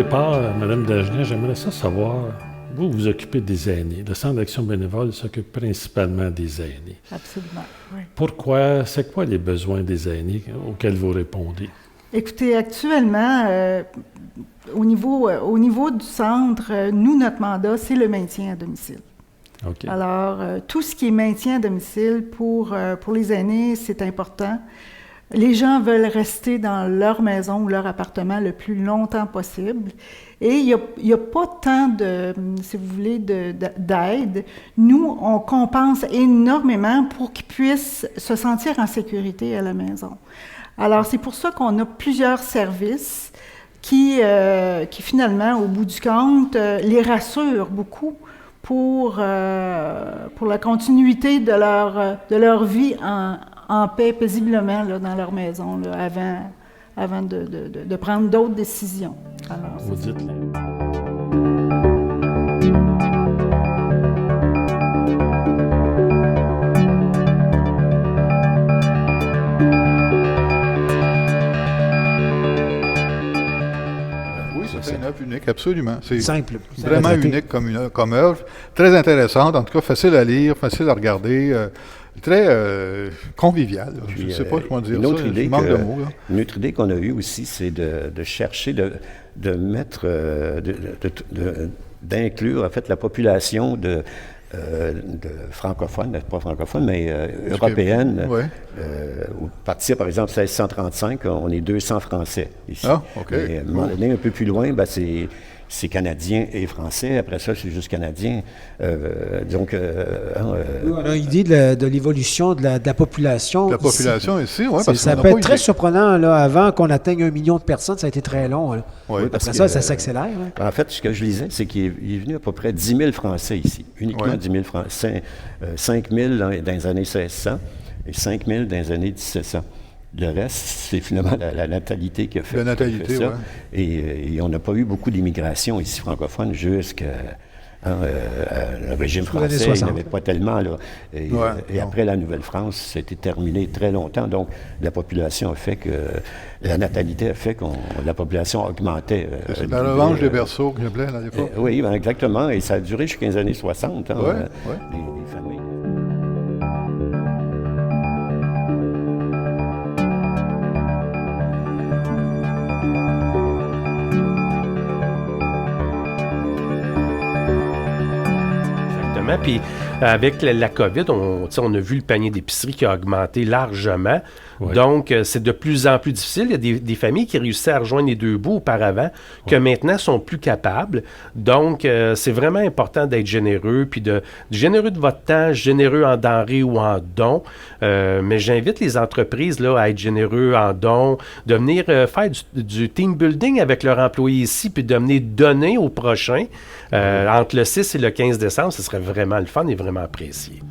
départ, Mme Dagenet, j'aimerais ça savoir, vous vous occupez des aînés. Le Centre d'action bénévole s'occupe principalement des aînés. Absolument, oui. Pourquoi? C'est quoi les besoins des aînés auxquels vous répondez? Écoutez, actuellement, au niveau du centre, notre mandat, c'est le maintien à domicile. Okay. Alors, tout ce qui est maintien à domicile pour les aînés, c'est important. Les gens veulent rester dans leur maison ou leur appartement le plus longtemps possible. Et il n'y a pas tant si vous voulez, d'aide. Nous, on compense énormément pour qu'ils puissent se sentir en sécurité à la maison. Alors, c'est pour ça qu'on a plusieurs services qui finalement, au bout du compte, les rassurent beaucoup pour la continuité de leur vie en paix, paisiblement, là, dans leur maison, là, avant de prendre d'autres décisions. Alors, vous dites c'est une œuvre unique, absolument. C'est simple. Vraiment unique comme œuvre. Très intéressante, en tout cas facile à lire, facile à regarder, très convivial. Je ne sais pas comment dire ça, il manque de mots. Une autre idée qu'on a eue aussi, c'est de chercher de mettre, d'inclure en fait la population de francophones, pas francophones, mais européennes. Ouais. Au partir, par exemple, 1635, on est 200 Français ici. Ah, OK. Et à un moment donné, un peu plus loin, c'est Canadien et Français. Après ça, c'est juste Canadien. Donc, on a une idée de l'évolution de la population. De la population ici, oui. Ça peut être très surprenant. Là, avant qu'on atteigne 1 million de personnes, ça a été très long. Là. Oui, après ça s'accélère. Hein. En fait, ce que je lisais, c'est qu'il est venu à peu près 10 000 Français ici. Uniquement 10 000 Français. 5 000 dans les années 1600 et 5 000 dans les années 1700. Le reste, c'est finalement la natalité qui a fait, ça. Ouais. Et on n'a pas eu beaucoup d'immigration ici francophone jusqu'à le régime français. Il n'y avait pas tellement. Là. Et après la Nouvelle-France, c'était terminé très longtemps. Donc, la population a fait que... La natalité a fait que la population augmentait. C'est la revanche des berceaux que j'appelais à l'époque. Oui, exactement. Et ça a duré jusqu'aux années 60. Hein, les familles. Puis avec la COVID, on a vu le panier d'épicerie qui a augmenté largement. Oui. Donc, c'est de plus en plus difficile. Il y a des familles qui réussissaient à rejoindre les deux bouts auparavant, que maintenant sont plus capables. Donc, c'est vraiment important d'être généreux, puis généreux de votre temps, généreux en denrées ou en dons. Mais j'invite les entreprises là, à être généreux en dons, de venir faire du team building avec leurs employés ici, puis de venir donner au prochain. Entre le 6 et le 15 décembre, ce serait vraiment le fun et vraiment apprécié.